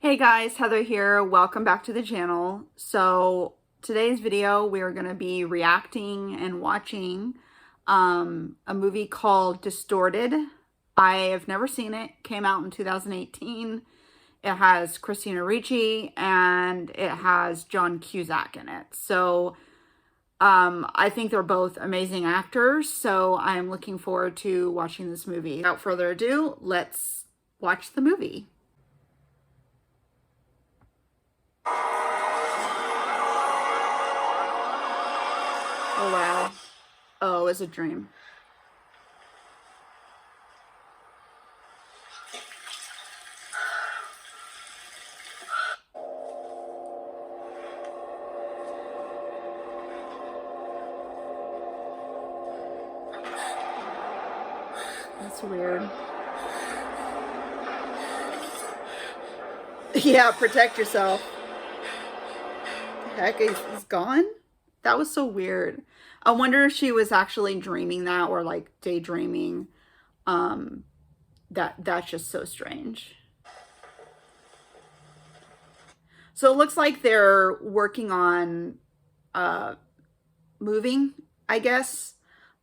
Hey guys, Heather here. Welcome back to the channel. So today's video, we are going to be reacting and watching a movie called Distorted. I have never seen it. Came out in 2018. It has Christina Ricci and it has John Cusack in it. So I think they're both amazing actors. So I'm looking forward to watching this movie. Without further ado, let's watch the movie. Oh, wow. Oh, it's a dream. That's weird. Yeah, protect yourself. The heck, he's gone? That was so weird. I wonder if she was actually dreaming that or like daydreaming. That's just so strange. So it looks like they're working on moving, I guess.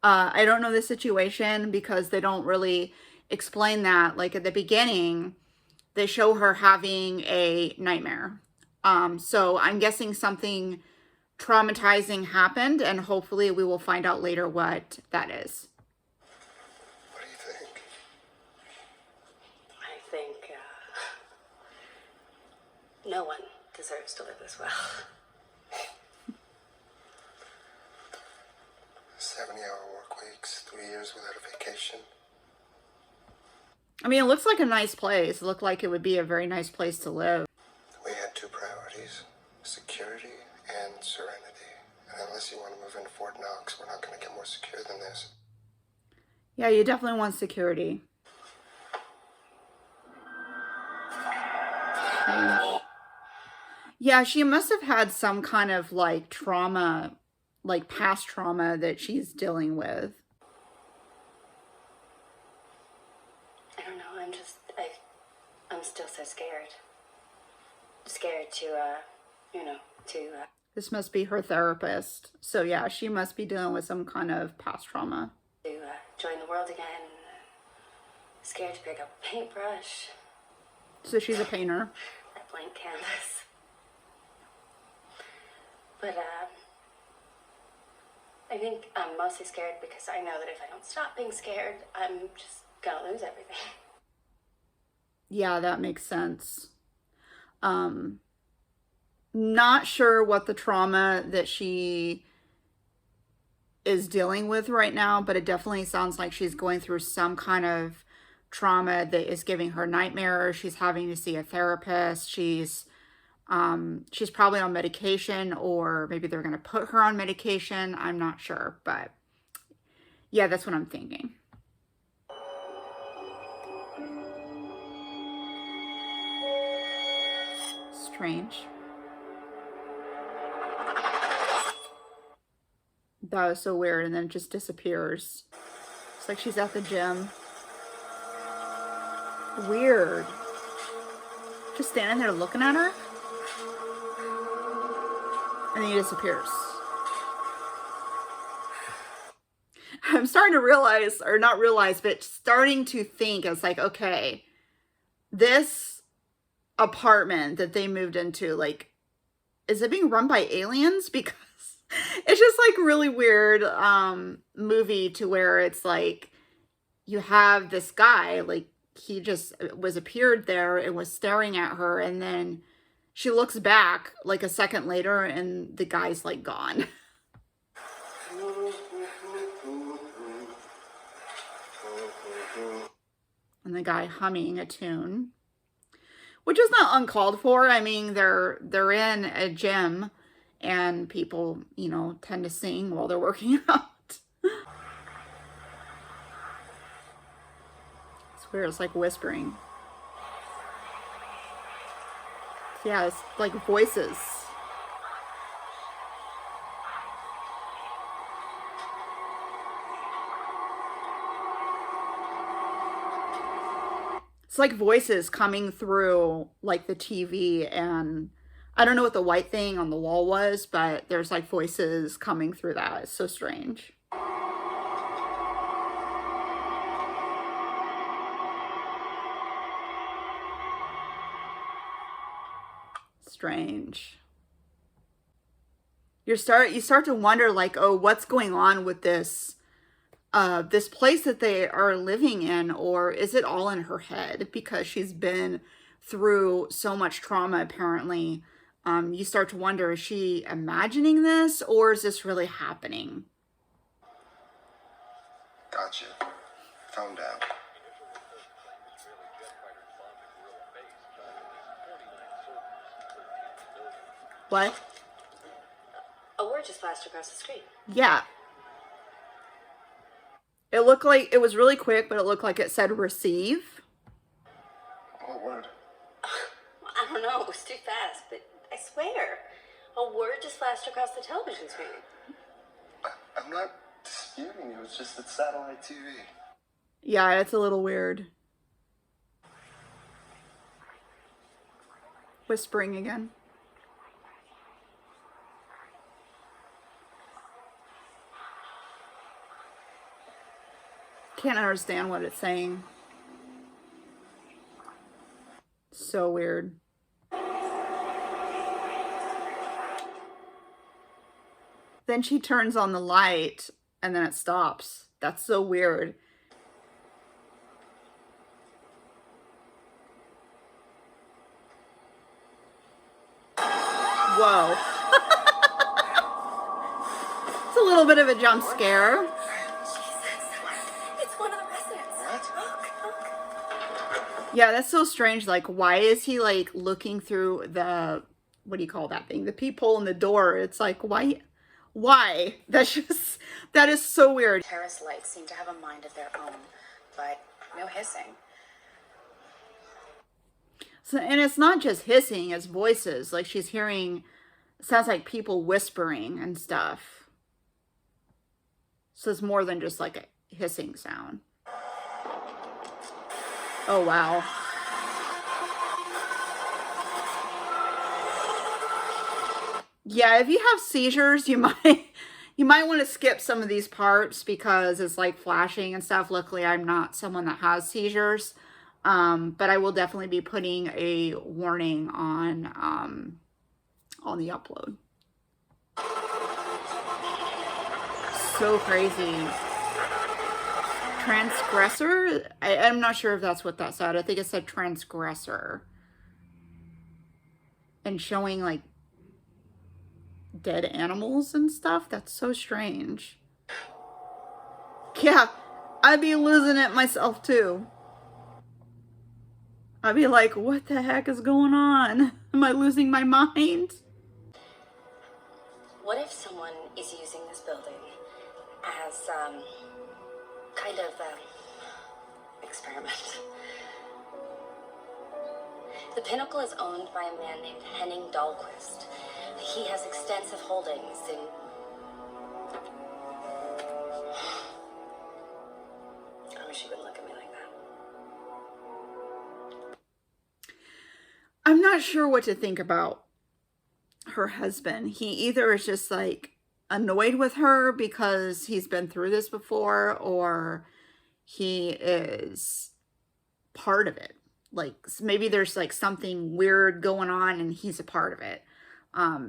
I don't know the situation because they don't really explain that. Like at the beginning, they show her having a nightmare. So I'm guessing something traumatizing happened, and hopefully we will find out later what that is. What do you think? I think no one deserves to live this well. 70-hour work weeks, 3 years without a vacation. I mean, it looks like a nice place. It looked like it would be a very nice place to live. We had two priorities, security and serenity. And unless you want to move into Fort Knox, we're not going to get more secure than this. Yeah, you definitely want security. Yeah, she must have had some kind of like trauma, like past trauma that she's dealing with. I don't know, I'm still so scared. Scared to, This must be her therapist. So yeah, she must be dealing with some kind of past trauma. Join the world again. Scared to pick up a paintbrush. So she's a painter. That blank canvas. But, I think I'm mostly scared because I know that if I don't stop being scared, I'm just gonna lose everything. Yeah, that makes sense. Not sure what the trauma that she is dealing with right now, but it definitely sounds like she's going through some kind of trauma that is giving her nightmares. She's having to see a therapist. She's probably on medication, or maybe they're going to put her on medication. I'm not sure, but yeah, that's what I'm thinking. Strange. That was so weird, and then it just disappears. It's like she's at the gym. Weird. Just standing there looking at her. And then he disappears. I'm starting to realize, or not realize, but starting to think, it's like, okay, this apartment that they moved into, like, is it being run by aliens? Because it's just like really weird movie to where it's like you have this guy, like he just appeared there and was staring at her, and then she looks back like a second later and the guy's like gone. And the guy humming a tune, which is not uncalled for. I mean, they're in a gym and people, you know, tend to sing while they're working out. It's weird. It's like whispering. Yeah, it's like voices. It's like voices coming through like the TV, and I don't know what the white thing on the wall was, but there's like voices coming through that. It's so strange. Strange. You start to wonder like, oh, what's going on with this this place that they are living in, or is it all in her head because she's been through so much trauma apparently. You start to wonder, is she imagining this or is this really happening? Gotcha. Phone down. What? A word just flashed across the screen. Yeah. It looked like it was really quick, but it looked like it said receive. What word? I don't know, it was too fast, but I swear, a word just flashed across the television screen. I'm not disputing you. It's just it's satellite TV. Yeah, it's a little weird. Whispering again. Can't understand what it's saying. So weird. Then she turns on the light and then it stops. That's so weird. Whoa. It's a little bit of a jump scare. It's one of the residents. Look. Yeah, that's so strange. Like, why is he like looking through the, what do you call that thing? The peephole in the door. It's like, why? Why? That is so weird. Terrace lights seem to have a mind of their own, but no hissing. So, and it's not just hissing, it's voices. Like she's hearing, sounds like people whispering and stuff. So it's more than just like a hissing sound. Oh, wow. Yeah, if you have seizures, you might want to skip some of these parts because it's like flashing and stuff. Luckily, I'm not someone that has seizures. But I will definitely be putting a warning on the upload. So crazy. Transgressor? I'm not sure if that's what that said. I think it said transgressor. And showing like dead animals and stuff. That's so strange. Yeah, I'd be losing it myself too. I'd be like, what the heck is going on? Am I losing my mind? What if someone is using this building as kind of experiment? The Pinnacle is owned by a man named Henning Dahlquist. He has extensive holdings in... I wish you wouldn't look at me like that. I'm not sure what to think about her husband. He either is just like annoyed with her because he's been through this before, or he is part of it. Like maybe there's like something weird going on and he's a part of it.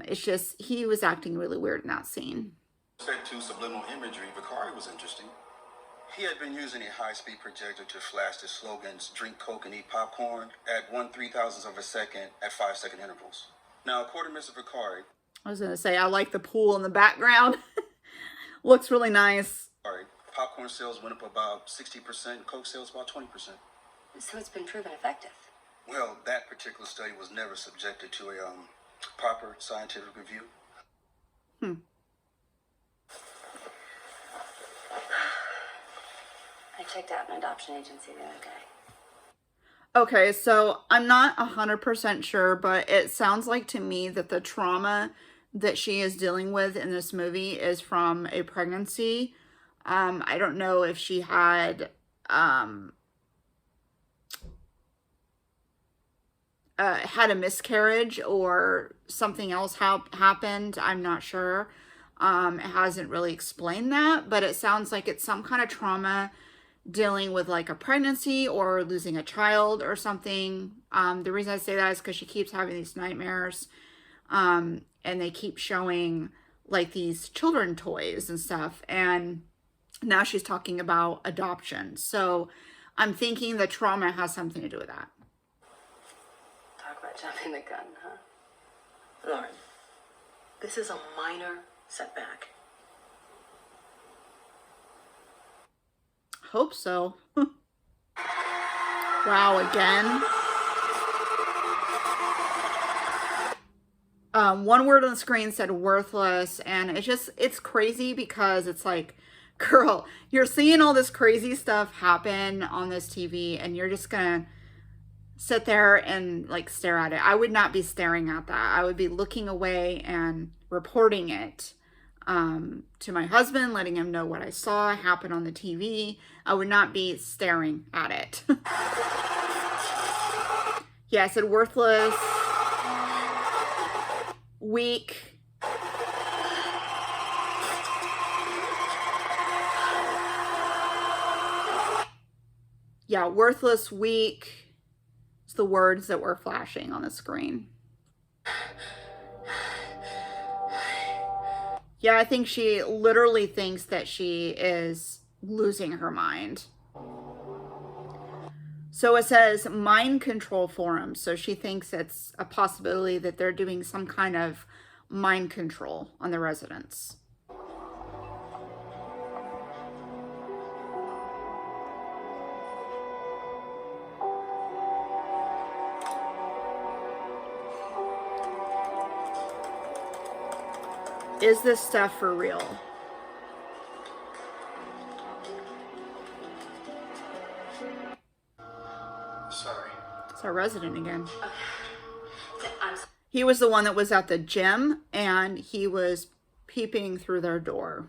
It's just, he was acting really weird in that scene. With respect to subliminal imagery, Vicari was interesting. He had been using a high-speed projector to flash the slogans, drink Coke and eat popcorn, at 1/3000th of a second at 5-second intervals. Now, according to Mr. Vicari, I was going to say, I like the pool in the background. Looks really nice. popcorn sales went up about 60%, Coke sales about 20%. So it's been proven effective. Well, that particular study was never subjected to a proper scientific review. I checked out an adoption agency the other day. Okay, so I'm not 100% sure, but it sounds like to me that the trauma that she is dealing with in this movie is from a pregnancy. I don't know if she had had a miscarriage or something else happened. I'm not sure. It hasn't really explained that, but it sounds like it's some kind of trauma dealing with like a pregnancy or losing a child or something. The reason I say that is because she keeps having these nightmares, and they keep showing like these children toys and stuff. And now she's talking about adoption. So I'm thinking the trauma has something to do with that. Talk about jumping the gun, huh? Lauren, this is a minor setback. Hope so. Wow, again. One word on the screen said worthless, and it's crazy because it's like, girl, you're seeing all this crazy stuff happen on this TV, and you're just gonna sit there and like stare at it. I would not be staring at that. I would be looking away and reporting it to my husband, letting him know what I saw happen on the TV. I would not be staring at it. Yeah, I said worthless, weak. Yeah, worthless, weak. It's the words that were flashing on the screen. Yeah, I think she literally thinks that she is losing her mind. So it says mind control forums. So she thinks it's a possibility that they're doing some kind of mind control on the residents. Is this stuff for real? Sorry. It's our resident again. I'm He was the one that was at the gym, and he was peeping through their door.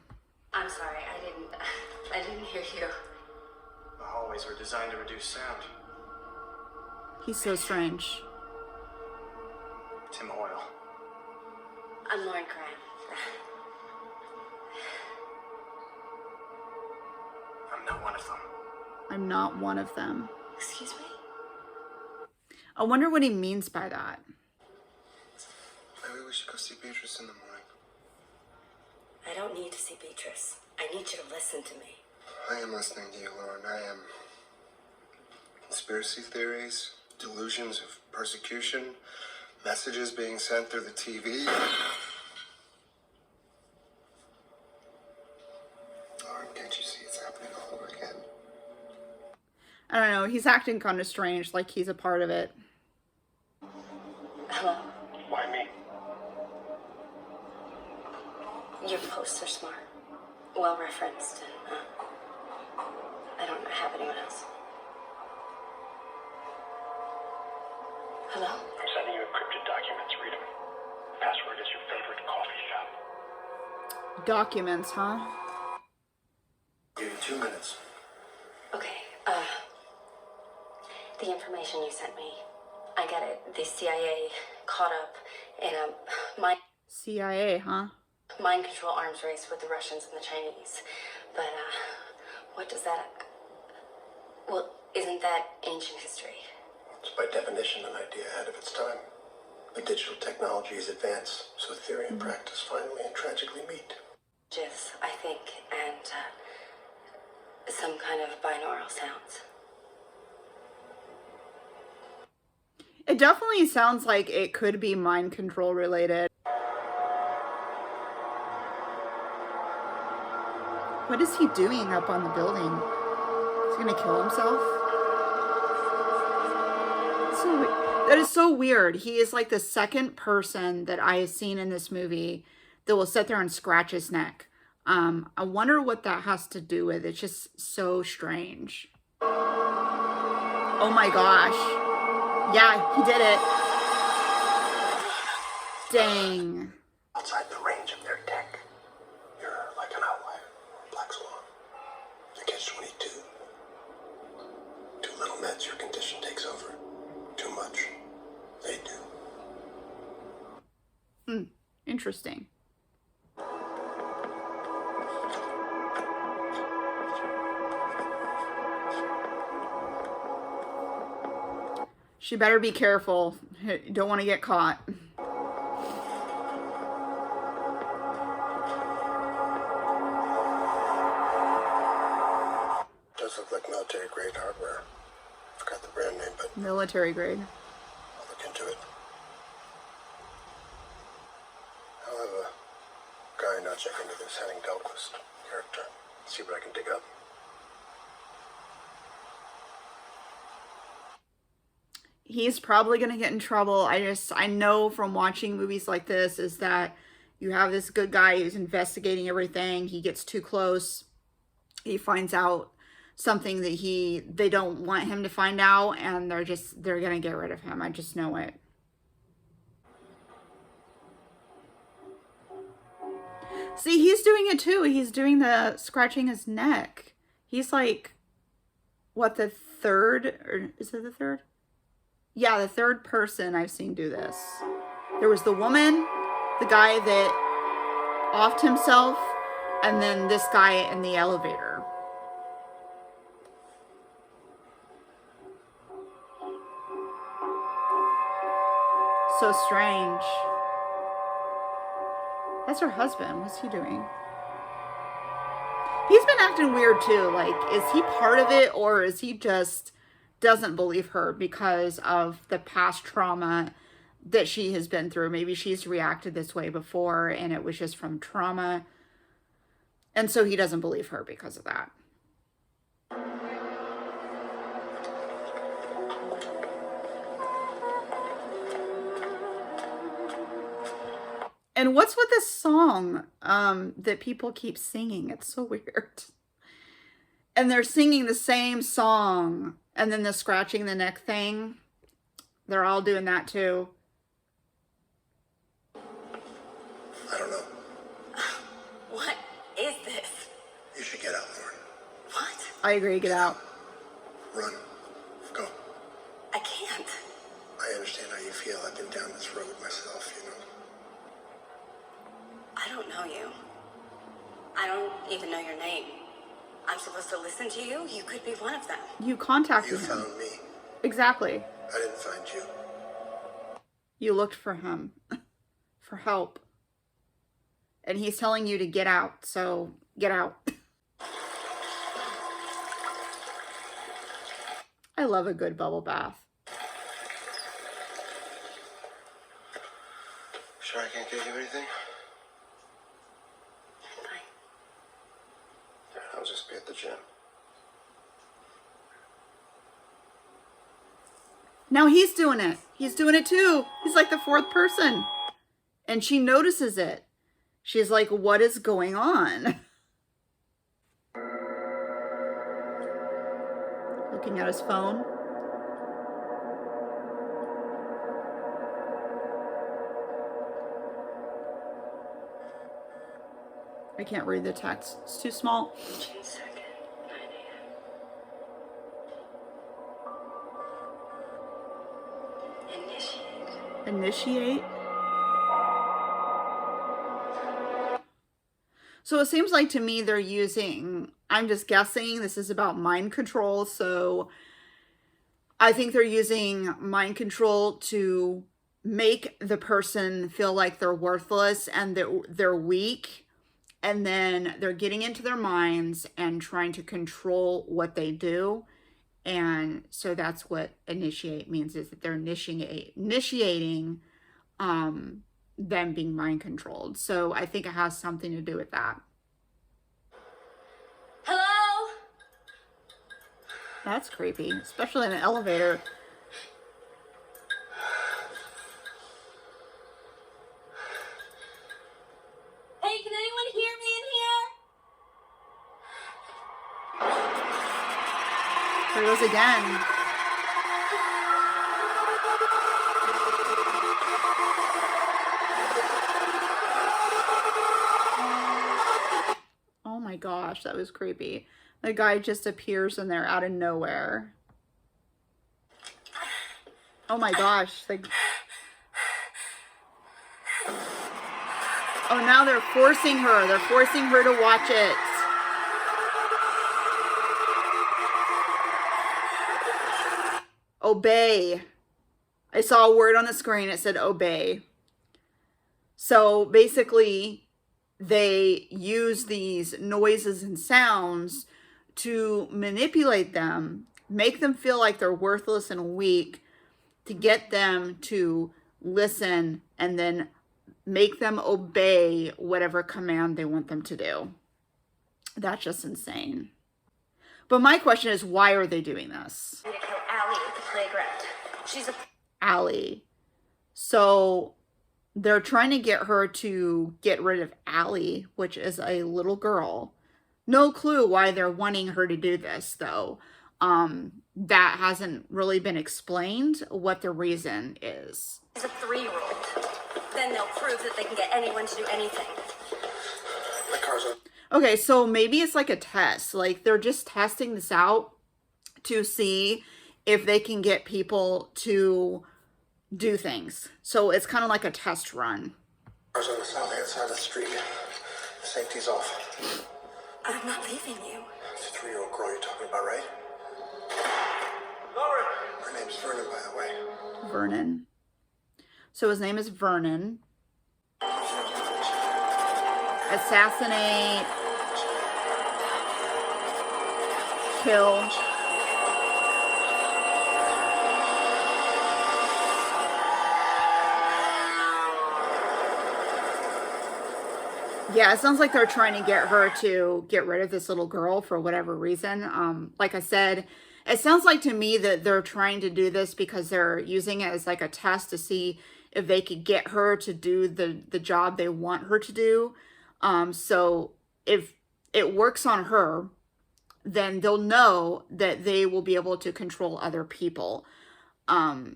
sorry. I didn't hear you. The hallways were designed to reduce sound. He's so strange. Tim Hoyle. I'm Lauren Graham. I'm not one of them. I'm not one of them. Excuse me? I wonder what he means by that. Maybe we should go see Beatrice in the morning. I don't need to see Beatrice. I need you to listen to me. I am listening to you, Lauren. I am. Conspiracy theories, delusions of persecution, messages being sent through the TV. Lauren, can't you see it's happening all over again? I don't know. He's acting kind of strange, like he's a part of it. Hello? Why me? Your posts are smart. Well referenced, and I don't have anyone else. Hello? I'm sending you encrypted documents. Read them. Password is your favorite coffee shop. Documents, huh? Give you 2 minutes. Okay, the information you sent me, I got it. The CIA caught up in a CIA, huh? mind control arms race with the Russians and the Chinese. But, what does that... Well, isn't that ancient history? It's by definition an idea ahead of its time. The digital technologies advance, so theory and practice finally and tragically meet. Gifs, I think, and, some kind of binaural sounds. It definitely sounds like it could be mind control related. What is he doing up on the building? He's gonna kill himself? That is so weird. He is like the second person that I have seen in this movie that will sit there and scratch his neck. I wonder what that has to do with. It's just so strange. Oh my gosh. Yeah, he did it. Dang. Outside the range of their tech, you're like an outlier, black swan. You catch 22. Too little meds, your condition takes over. Too much, They do. Interesting. She better be careful. You don't want to get caught. Does look like military grade hardware. Forgot the brand name, but Military grade. I'll look into it. I'll have a guy now check into this Henning Delquist character. See what I can dig up. He's probably going to get in trouble. I know from watching movies like this is that you have this good guy who's investigating everything. He gets too close. He finds out something that they don't want him to find out, and they're going to get rid of him. I just know it. See, he's doing it too. He's doing the scratching his neck. He's like, what, the third? Or is it the third? Yeah, the third person I've seen do this. There was the woman, the guy that offed himself, and then this guy in the elevator. So strange. That's her husband. What's he doing? He's been acting weird too. Like, is he part of it, or is he just doesn't believe her because of the past trauma that she has been through? Maybe she's reacted this way before and it was just from trauma. And so he doesn't believe her because of that. And what's with this song that people keep singing? It's so weird. And they're singing the same song. And then the scratching the neck thing. They're all doing that too. I don't know. What is this? You should get out, Lauren. What? I agree, get out. Run. Go. I can't. I understand how you feel. I've been down this road myself, you know. I don't know you. I don't even know your name. I'm supposed to listen to you? You could be one of them. You contacted You him. found me. Exactly. I didn't find you. You looked for him. For help. And he's telling you to get out. So, get out. I love a good bubble bath. Sure I can't get you anything? Fine. I'll just be at the gym. Now he's doing it. He's doing it too. He's like the fourth person. And she notices it. She's like, what is going on? Looking at his phone. I can't read the text. It's too small. June 2nd, 9 a.m. Initiate. Initiate. So it seems like to me they're using, I'm just guessing, this is about mind control. So I think they're using mind control to make the person feel like they're worthless and they're weak. And then they're getting into their minds and trying to control what they do. And so that's what initiate means, is that they're initiating them being mind controlled. So I think it has something to do with that. Hello? That's creepy, especially in an elevator. Hey, can anyone hear me in here? There it goes again. Oh my gosh, that was creepy. The guy just appears in there out of nowhere. Oh my gosh. Like, oh, now they're forcing her. They're forcing her to watch it. Obey. I saw a word on the screen. It said obey. So basically, they use these noises and sounds to manipulate them, make them feel like they're worthless and weak, to get them to listen and then make them obey whatever command they want them to do. That's just insane. But my question is, why are they doing this? I'm gonna kill Allie at the playground. She's a Allie. So they're trying to get her to get rid of Allie, which is a little girl. No clue why they're wanting her to do this, though. That hasn't really been explained what the reason is. She's a 3-year-old. Then they'll prove that they can get anyone to do anything. My car's on. Okay, so maybe it's like a test. Like they're just testing this out to see if they can get people to do things. So it's kind of like a test run. Car's on the south-hand side of the street. The safety's off. I'm not leaving you. It's a 3-year-old girl you're talking about, right? Her name's Vernon, by the way. Vernon. So his name is Vernon. Assassinate. Kill. Yeah, it sounds like they're trying to get her to get rid of this little girl for whatever reason. Like I said, it sounds like to me that they're trying to do this because they're using it as like a test to see if they could get her to do the job they want her to do. So if it works on her, then they'll know that they will be able to control other people.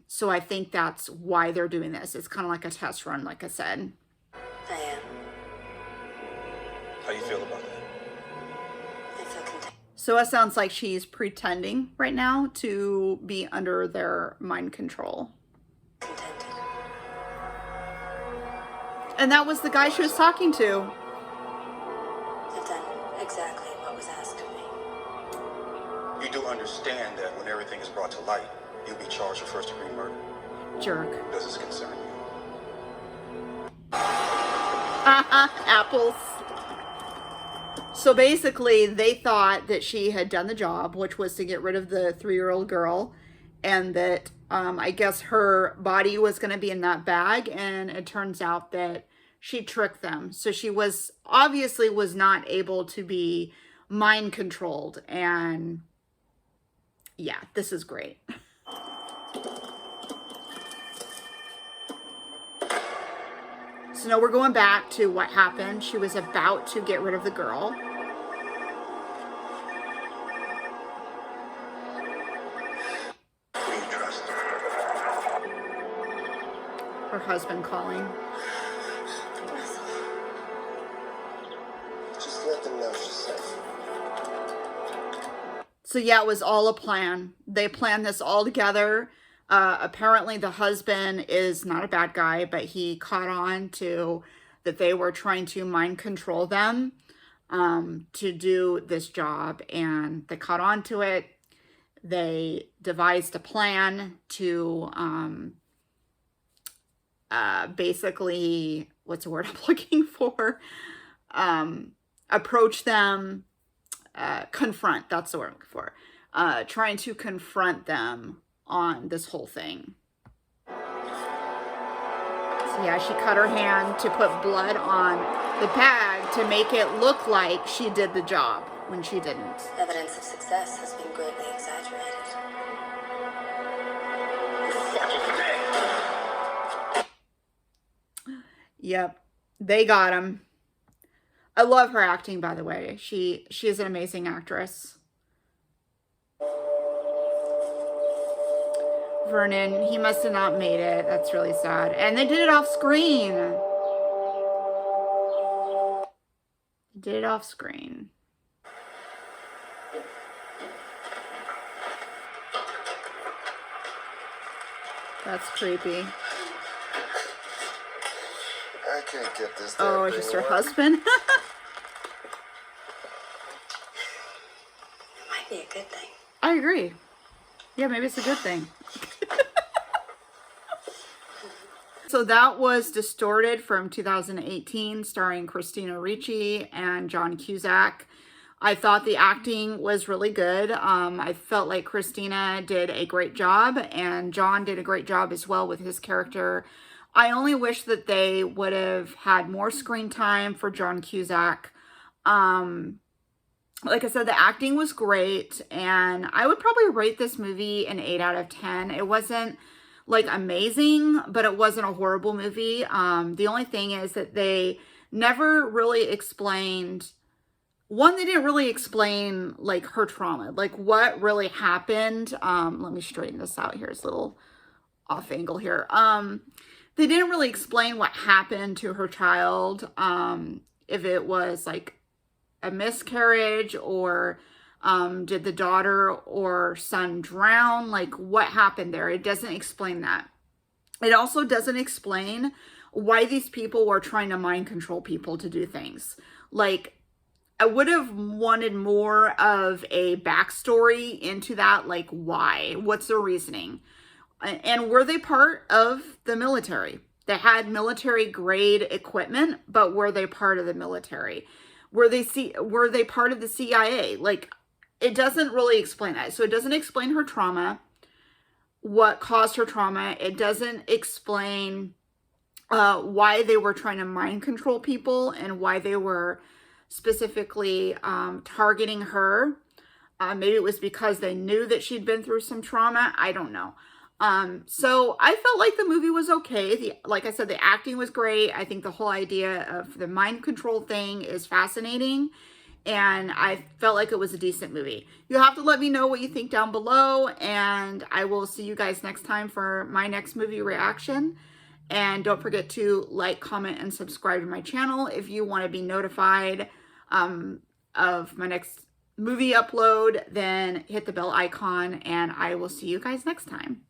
So I think that's why they're doing this. It's kind of like a test run, like I said. I am. How you feel about that? I feel content. So it sounds like she's pretending right now to be under their mind control. Contented. And that was the guy she was talking to. I've done exactly what was asked of me. You do understand that when everything is brought to light, you'll be charged with first-degree murder. Jerk. Does this concern you? Apples. So basically, they thought that she had done the job, which was to get rid of the 3-year-old girl, and that I guess her body was going to be in that bag, and it turns out that she tricked them. So she was obviously was not able to be mind controlled, and yeah, this is great. So now we're going back to what happened. She was about to get rid of the girl. Who you trust? Her husband calling. Just let them know she's safe. So yeah, it was all a plan. They planned this all together. Apparently the husband is not a bad guy, but he caught on to that they were trying to mind control them to do this job, and they caught on to it. They devised a plan to basically, what's the word I'm looking for? Approach them, confront, that's the word I'm looking for. Trying to confront them on this whole thing. So yeah, she cut her hand to put blood on the bag to make it look like she did the job when she didn't. Evidence of success has been greatly exaggerated. Yep, they got him. I love her acting, by the way. She is an amazing actress. Vernon, he must have not made it. That's really sad. And they did it off screen. They did it off screen. That's creepy. I can't get this damn Oh, thing just her working. husband. It might be a good thing. I agree. Yeah, maybe it's a good thing. So that was Distorted from 2018, starring Christina Ricci and John Cusack. I thought the acting was really good. I felt like Christina did a great job, and John did a great job as well with his character. I only wish that they would have had more screen time for John Cusack. Like I said, the acting was great, and I would probably rate this movie an 8 out of 10. It wasn't like amazing, but it wasn't a horrible movie. The only thing is that they never really explained, one, they didn't really explain like her trauma, like what really happened. Let me straighten this out here. It's a little off angle here. They didn't really explain what happened to her child. If it was like a miscarriage, or did the daughter or son drown? Like, what happened there? It doesn't explain that. It also doesn't explain why these people were trying to mind control people to do things. Like, I would have wanted more of a backstory into that. Like, why? What's their reasoning? And were they part of the military? They had military grade equipment, but were they part of the military? Were they part of the CIA? Like, it doesn't really explain that. So it doesn't explain her trauma, what caused her trauma. It doesn't explain why they were trying to mind control people and why they were specifically targeting her. Maybe it was because they knew that she'd been through some trauma. I don't know. So I felt like the movie was okay. Like I said, the acting was great. I think the whole idea of the mind control thing is fascinating. And I felt like it was a decent movie. You'll have to let me know what you think down below. And I will see you guys next time for my next movie reaction. And don't forget to like, comment, and subscribe to my channel if you want to be notified of my next movie upload. Then hit the bell icon, and I will see you guys next time.